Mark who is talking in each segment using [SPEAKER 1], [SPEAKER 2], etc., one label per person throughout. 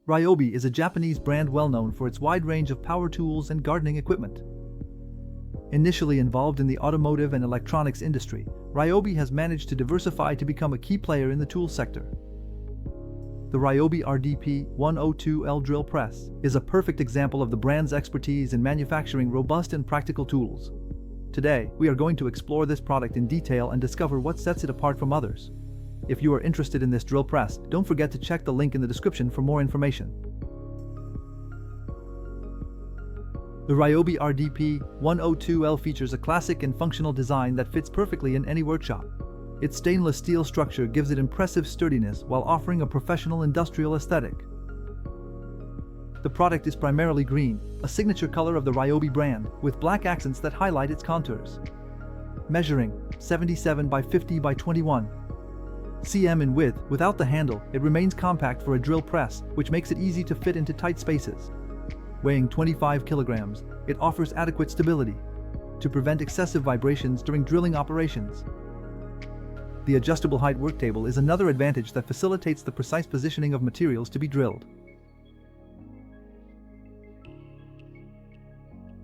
[SPEAKER 1] Ryobi is a Japanese brand well known for its wide range of power tools and gardening equipment. Initially involved in the automotive and electronics industry, Ryobi has managed to diversify to become a key player in the tool sector. The Ryobi RDP102L drill press is a perfect example of the brand's expertise in manufacturing robust and practical tools. Today, we are going to explore this product in detail and discover what sets it apart from others. If you are interested in this drill press, don't forget to check the link in the description for more information. The Ryobi RDP102L features a classic and functional design that fits perfectly in any workshop. Its stainless steel structure gives it impressive sturdiness while offering a professional industrial aesthetic. The product is primarily green, a signature color of the Ryobi brand, with black accents that highlight its contours. Measuring 77 by 50 by 21 cm in width, without the handle, it remains compact for a drill press, which makes it easy to fit into tight spaces. Weighing 25 kilograms, it offers adequate stability to prevent excessive vibrations during drilling operations. The adjustable height work table is another advantage that facilitates the precise positioning of materials to be drilled.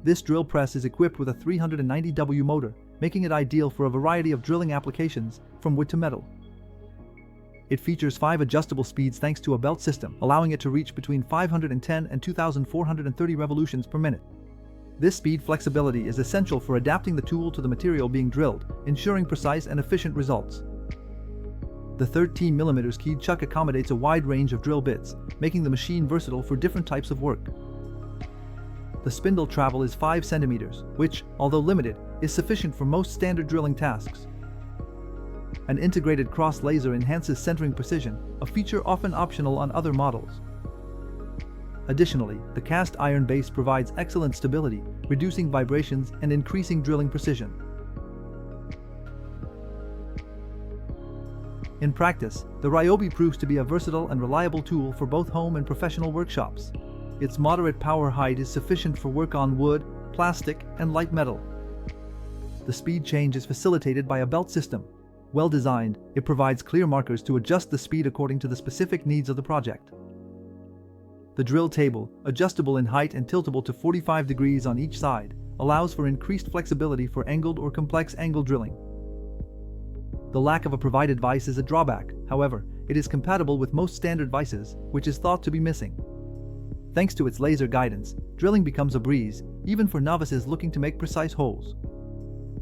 [SPEAKER 1] This drill press is equipped with a 390W motor, making it ideal for a variety of drilling applications, from wood to metal. It features 5 adjustable speeds thanks to a belt system, allowing it to reach between 510 and 2,430 revolutions per minute. This speed flexibility is essential for adapting the tool to the material being drilled, ensuring precise and efficient results. The 13mm keyed chuck accommodates a wide range of drill bits, making the machine versatile for different types of work. The spindle travel is 5 cm, which, although limited, is sufficient for most standard drilling tasks. An integrated cross laser enhances centering precision, a feature often optional on other models. Additionally, the cast iron base provides excellent stability, reducing vibrations and increasing drilling precision. In practice, the Ryobi proves to be a versatile and reliable tool for both home and professional workshops. Its moderate power height is sufficient for work on wood, plastic, and light metal. The speed change is facilitated by a belt system. Well designed, it provides clear markers to adjust the speed according to the specific needs of the project. The drill table, adjustable in height and tiltable to 45 degrees on each side, allows for increased flexibility for angled or complex angle drilling. The lack of a provided vise is a drawback, however, it is compatible with most standard vices, which is thought to be missing. Thanks to its laser guidance, drilling becomes a breeze, even for novices looking to make precise holes.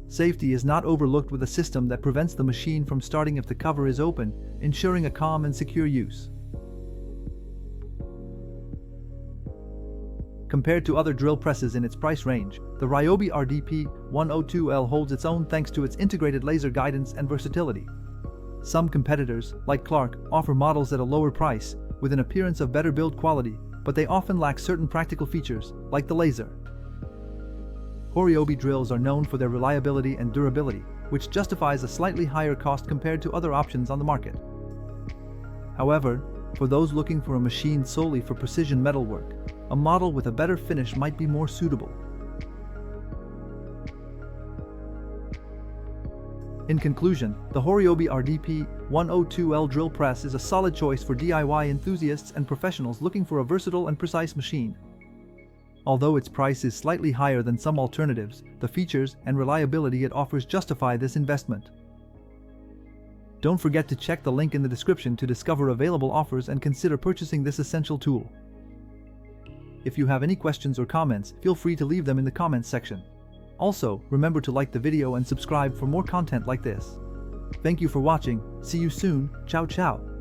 [SPEAKER 1] Safety is not overlooked with a system that prevents the machine from starting if the cover is open, ensuring a calm and secure use. Compared to other drill presses in its price range, the Ryobi RDP102L holds its own thanks to its integrated laser guidance and versatility. Some competitors, like Clark, offer models at a lower price, with an appearance of better build quality, but they often lack certain practical features, like the laser. Ryobi drills are known for their reliability and durability, which justifies a slightly higher cost compared to other options on the market. However, for those looking for a machine solely for precision metalwork, a model with a better finish might be more suitable. In conclusion, the Ryobi RDP102L drill press is a solid choice for DIY enthusiasts and professionals looking for a versatile and precise machine. Although its price is slightly higher than some alternatives, the features and reliability it offers justify this investment. Don't forget to check the link in the description to discover available offers and consider purchasing this essential tool. If you have any questions or comments, feel free to leave them in the comments section. Also, remember to like the video and subscribe for more content like this. Thank you for watching, see you soon, ciao ciao.